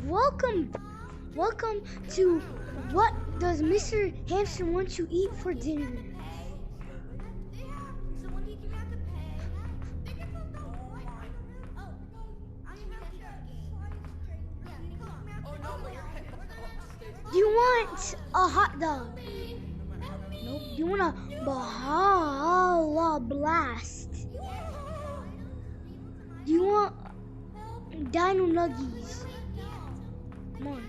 Welcome, welcome to What Does Mr. Hamster Want to Eat for Dinner? Do you want a hot dog? Nope. Do you want a Bahala Blast? Do you want Dino Nuggies? Come on.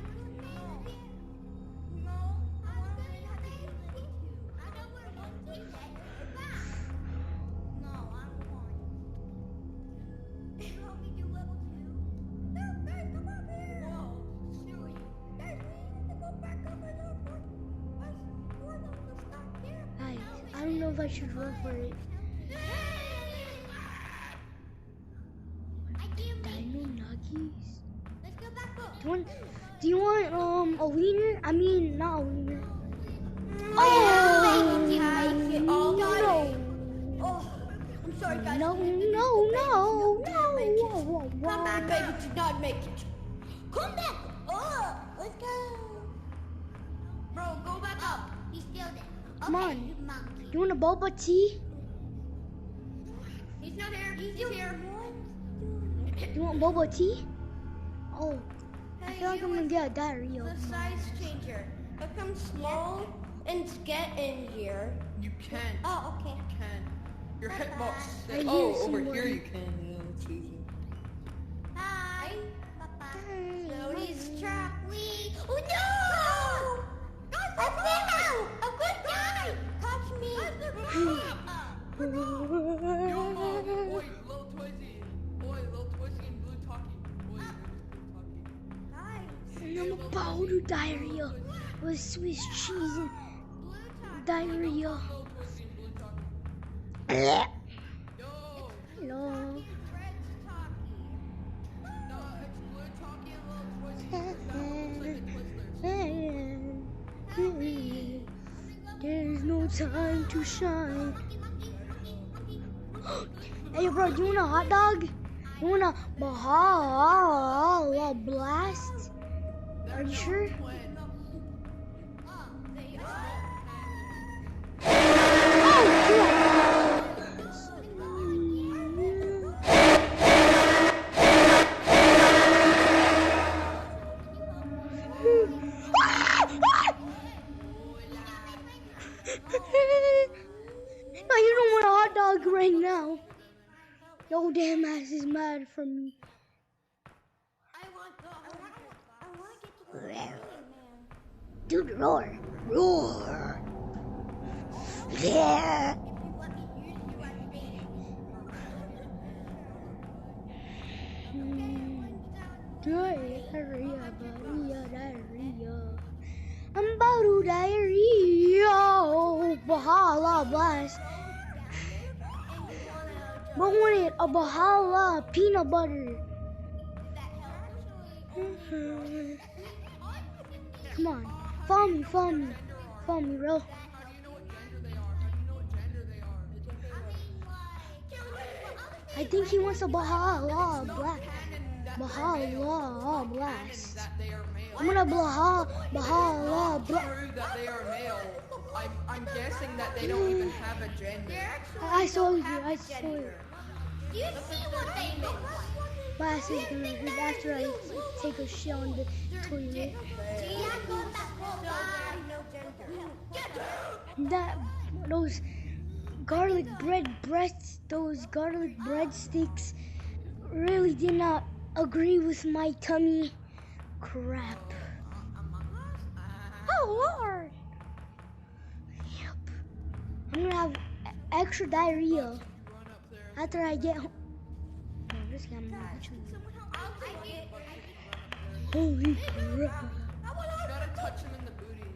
I don't know if I should run for it. Dino Nuggies? Do you want a wiener? I mean, not a wiener. Oh no! Oh, I'm sorry, guys. No. Come back, baby. Do not make it. Come back. Oh, let's go. Bro, go back up. He's still there. Come on. You want a boba tea? He's not here. He's here. You want boba tea? Oh, I Hey, feel like I'm gonna get a diarrhea. The size changer. Become small and get in here. You can. Oh, okay. You can. Your hitbox I says, hear oh, over someone. here you can. Yeah, it's easy. Hi. Slowly's trap. Oh no! A minnow! A good guy! Touch me! Yo, oi, little Twizy. Oi, little Twizy and Blue Talkie. Oi, Blue Talkie. And I'm about to diarrhea with Swiss cheese and diarrhea. Little Twizy and Blue Talkie. Yo! Hello. No, it's Blue Talkie and Little Twizy. There's no time to shine. Hey bro, do you want a hot dog? You want a Bahala Blast? Are you sure? No, you don't want a hot dog right now. Your damn ass is mad for me. I want to get to the Dude, roar. Roar. Yeah. Diarrhea, diarrhea. I'm about to diarrhea. Oh, Bahala Blast. But wanted a Bahala peanut butter. Come on, follow me, bro. I think he wants a Bahala Blast. Bahala Blast. I'm gonna Bahala Blast. Prove that they are male. I'm guessing that they don't even have a gender. I saw you. Do you see what they look like? My ass is gonna hurt after I take a shit on the toilet. Those garlic breadsticks really did not agree with my tummy. Crap. Oh Lord. Yep. I'm gonna have extra diarrhea after I get home. No, this guy I'm not actually. Holy crap. Gotta touch him in the booty.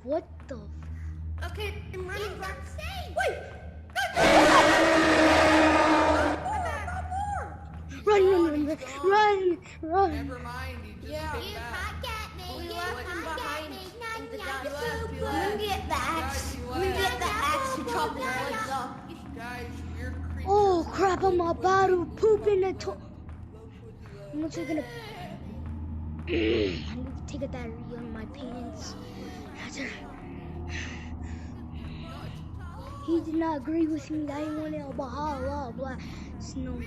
What the? Okay, I'm running back. Wait! Run! Never mind, you just Yeah. came back. We left him behind in the dust. You Let left. me get the axe. Guys, you Let me left. get the axe to chop his legs off. Guys, you're creepy. Oh crap! I'm about to poop in the toilet. I'm actually gonna I need to take a diarrhea in my pants. He did not agree with me that he wanted a blah blah blah snow.